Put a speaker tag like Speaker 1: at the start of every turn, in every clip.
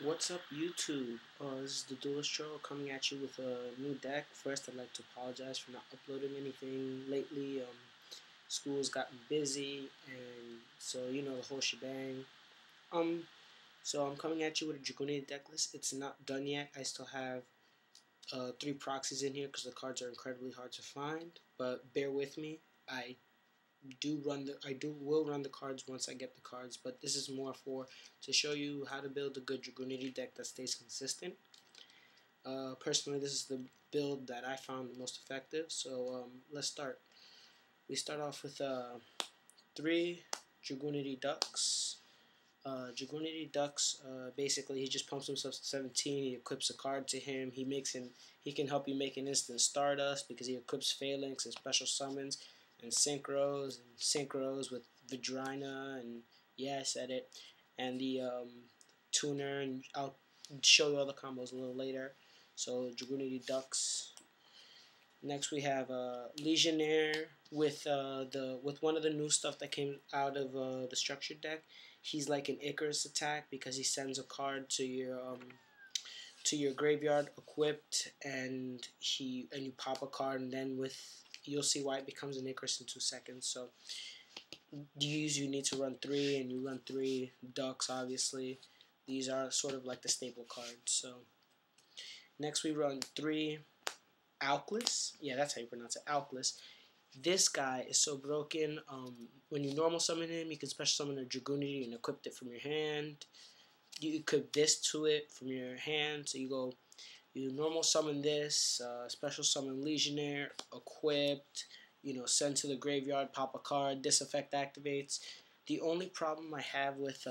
Speaker 1: What's up, YouTube? This is the Duelist Troll coming at you with a new deck. First, I'd like to apologize for not uploading anything lately. School's gotten busy, and so you know the whole shebang. Um, so I'm coming at you with a Dragunity deck list. It's not done yet. I still have 3 proxies in here because the cards are incredibly hard to find. But bear with me. I will run the cards once I get the cards, but this is more for to show you how to build a good Dragunity deck that stays consistent. Personally, this is the build that I found the most effective. So let's start. We start off with 3 Dragunity Dux. Dragunity Dux, basically, he just pumps himself to 17. He equips a card to him. He can help you make an instant Stardust because he equips Phalanx and special summons and synchros with Vaajyrayanas and yeah, I said it, and the tuner, and I'll show you all the combos a little later. So Dragunity Dux. Next we have Legionnare with one of the new stuff that came out of the structured deck. He's like an Icarus attack because he sends a card to your graveyard equipped, and you pop a card, and then you'll see why it becomes an Icarus in 2 seconds. So you need to run 3, and you run 3 Ducks. Obviously, these are sort of like the staple cards. So next we run 3 Aklys. Yeah, that's how you pronounce it, Aklys. This guy is so broken. When you normal summon him, you can special summon a Dragunity and equip it from your hand. You equip this to it from your hand. So you normal summon this, special summon Legionnare, equipped, send to the graveyard, pop a card, this effect activates. The only problem I have with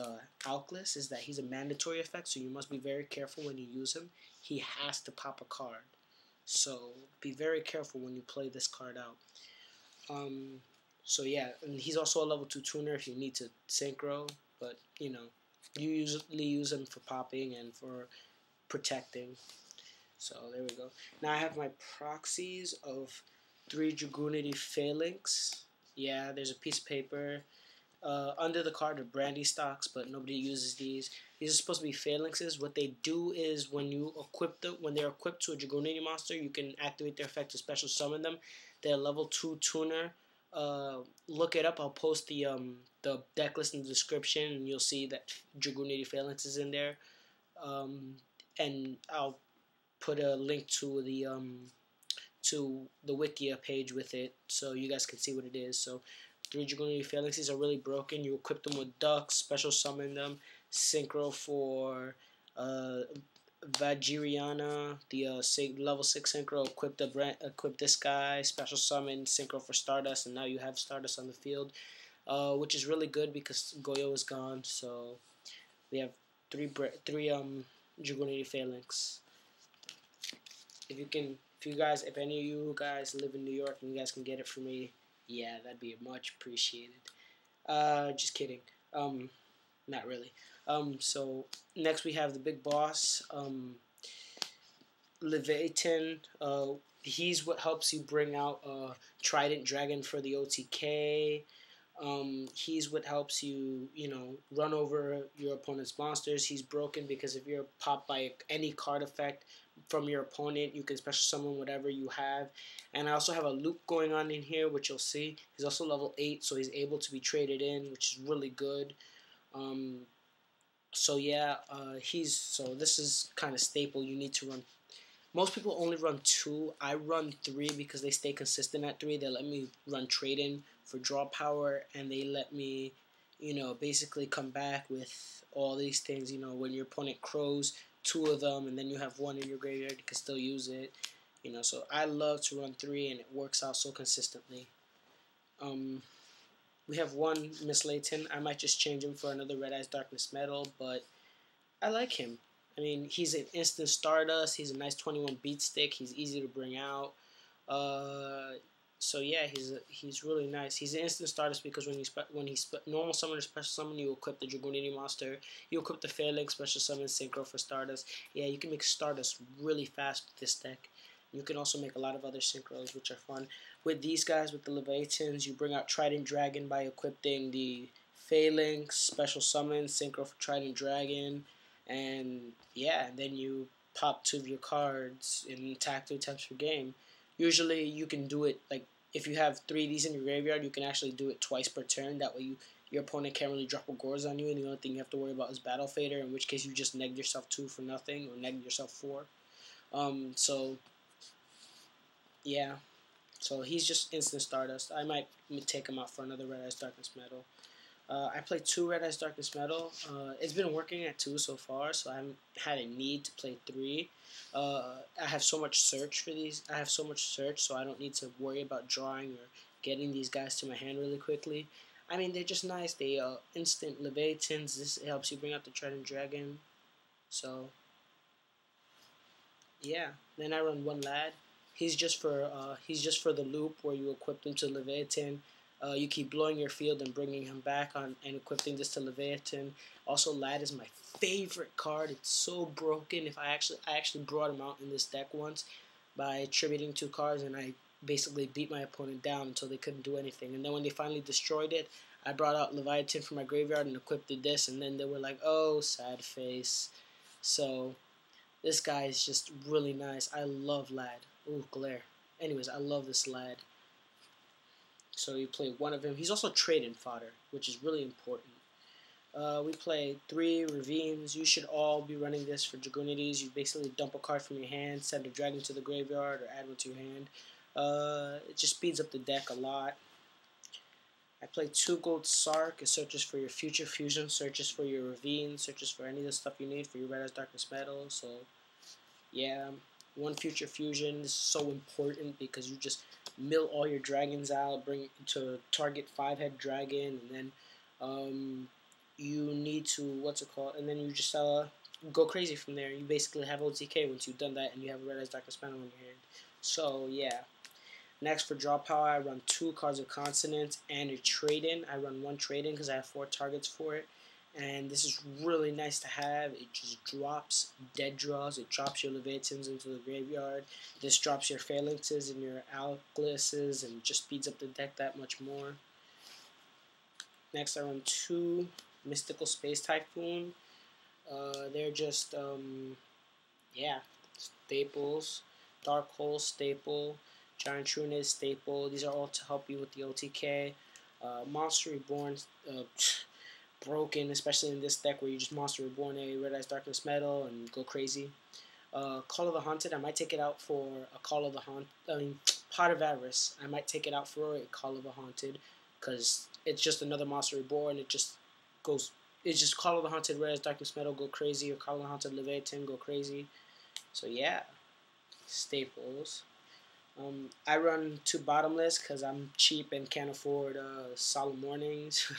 Speaker 1: Aklys is that he's a mandatory effect, so you must be very careful when you use him. He has to pop a card. So be very careful when you play this card out. So yeah, and he's also a level 2 tuner if you need to synchro, but you usually use him for popping and for protecting. So there we go. Now I have my proxies of 3 Dragunity Phalanx. Yeah, there's a piece of paper under the card of brandy stocks, but nobody uses these. These are supposed to be phalanxes. What they do is when they're equipped to a Dragunity monster, you can activate their effect to special summon them. They're level 2 tuner. Look it up. I'll post the deck list in the description, and you'll see that Dragunity Phalanx is in there. And I'll put a link to the Wikia page with it, so you guys can see what it is. So 3 Dragunity Phalanxes are really broken. You equip them with Ducks, special summon them, synchro for Vaajyrayanas, the level 6 synchro, equip this guy, special summon, synchro for Stardust, and now you have Stardust on the field, which is really good because Goyo is gone. So we have three Dragunity Phalanx. If any of you guys live in New York and you guys can get it for me, yeah, that'd be much appreciated. Just kidding. Not really. So next we have the big boss, Leviathan. He's what helps you bring out Trident Dragon for the OTK. He's what helps you, run over your opponent's monsters. He's broken because if you're popped by any card effect from your opponent, you can special summon whatever you have. And I also have a loop going on in here, which you'll see. He's also level 8, so he's able to be traded in, which is really good. So yeah, so this is kind of staple. You need to run. Most people only run 2. I run 3 because they stay consistent at 3. They let me run trade-in for draw power, and they let me, basically come back with all these things. When your opponent crows 2 of them, and then you have 1 in your graveyard, you can still use it. So I love to run 3, and it works out so consistently. We have 1 Mistleatain. I might just change him for another Red Eyes Darkness Metal, but I like him. I mean, he's an instant Stardust. He's a nice 21 beat stick. He's easy to bring out. So yeah, he's really nice. He's an instant Stardust because when he normal summon or special summon, you equip the Dragunity monster. You equip the Phalanx, special summon, synchro for Stardust. Yeah, you can make Stardust really fast with this deck. You can also make a lot of other synchros, which are fun. With these guys, with the Leviathans, you bring out Trident Dragon by equipping the Phalanx, special summon, synchro for Trident Dragon, and yeah, and then you pop 2 of your cards and attack 3 times per game. Usually you can do it, like, if you have 3 of these in your graveyard, you can actually do it twice per turn. That way your opponent can't really drop a Gorz on you, and the only thing you have to worry about is Battle Fader, in which case you just neg yourself 2 for nothing, or neg yourself 4. So, yeah. So he's just instant Stardust. I might take him out for another Red Eyes Darkness Metal. I played 2 Red Eyes Darkness Metal. It's been working at 2 so far, so I haven't had a need to play 3. I have so much search for these. I have so much search, so I don't need to worry about drawing or getting these guys to my hand really quickly. I mean, they're just nice. They instant Leviatans. This helps you bring out the Trident Dragon. So, yeah. Then I run 1 Lad. He's just for the loop where you equip him to Leviathan. You keep blowing your field and bringing him back on and equipping this to Leviathan. Also, Lad is my favorite card. It's so broken. If I actually brought him out in this deck once by tributing 2 cards, and I basically beat my opponent down until they couldn't do anything. And then when they finally destroyed it, I brought out Leviathan from my graveyard and equipped this, and then they were like, "Oh, sad face." So this guy is just really nice. I love Lad. Ooh, glare. Anyways, I love this Lad. So you play 1 of him. He's also trade-in fodder, which is really important. We play 3 Ravines. You should all be running this for Dragunities. You basically dump a card from your hand, send a dragon to the graveyard, or add 1 to your hand. It just speeds up the deck a lot. I play 2 gold Sarc. It searches for your future fusion, searches for your Ravine, searches for any of the stuff you need for your Red Eyes Darkness Metal. So, yeah. 1 future fusion. This is so important because you just mill all your dragons out, bring to target 5-head dragon, and then you need to, and then you just go crazy from there. You basically have OTK once you've done that, and you have a Red Eyes Darkness Metal in your hand. So, yeah. Next, for draw power, I run 2 cards of Consonance and a trade-in. I run 1 trade-in because I have 4 targets for it. And this is really nice to have. It just drops dead draws. It drops your Leviathans into the graveyard. This drops your Phalanxes and your Aklyses and just speeds up the deck that much more. Next, I run 2 Mystical Space Typhoon. They're just, yeah, staples. Dark Hole staple. Giant Trunade staple. These are all to help you with the OTK. Monster Reborn, broken, especially in this deck where you just Monster Reborn a Red Eyes Darkness Metal and go crazy. Call of the Haunted, I might take it out for a Call of the Pot of Avarice. I might take it out for a Call of the Haunted because it's just another Monster Reborn. It's just Call of the Haunted Red Eyes Darkness Metal, go crazy, or Call of the Haunted Leviathan, go crazy. So yeah, staples. I run 2 Bottomless because I'm cheap and can't afford Solemn Warnings.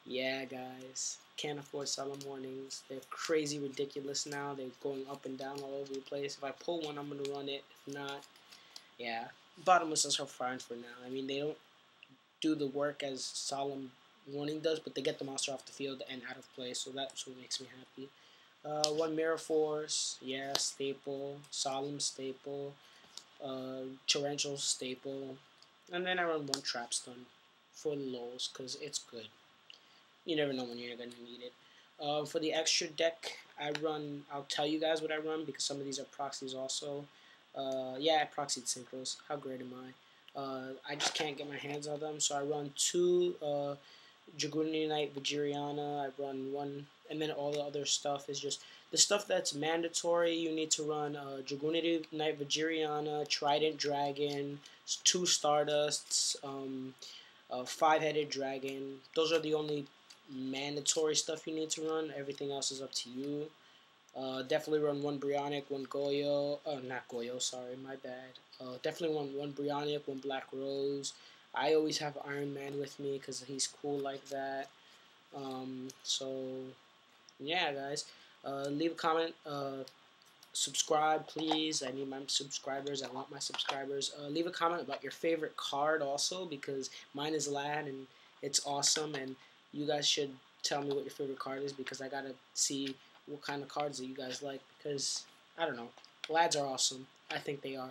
Speaker 1: Yeah, guys, can't afford Solemn Warnings. They're crazy ridiculous now. They're going up and down all over the place. If I pull one, I'm going to run it. If not, yeah. Bottomless is fine for now. I mean, they don't do the work as Solemn Warning does, but they get the monster off the field and out of play, so that's what makes me happy. 1 Mirror Force, yeah, staple. Solemn staple. Torrential staple. And then I run 1 Trap Stun for the lows because it's good. You never know when you're going to need it. For the extra deck, I'll tell you guys what I run because some of these are proxies also. Yeah, I proxied Synchros. How great am I? I just can't get my hands on them, so I run 2 Dragunity Knight Vaajyrayana. I run 1, and then all the other stuff is just the stuff that's mandatory. You need to run Dragunity Knight Vaajyrayana, Trident Dragon, 2 Stardusts, 5-headed Dragon. Those are the only mandatory stuff you need to run. Everything else is up to you. Definitely run 1 Brionac, 1 Goyo. Not Goyo, sorry, my bad. Definitely run 1 Brionac, 1 Black Rose. I always have Iron Man with me because he's cool like that. So, yeah, guys. Leave a comment. Subscribe, please. I need my subscribers. I want my subscribers. Leave a comment about your favorite card also because mine is Lad and it's awesome. And you guys should tell me what your favorite card is because I got to see what kind of cards that you guys like because, I don't know. Lads are awesome. I think they are.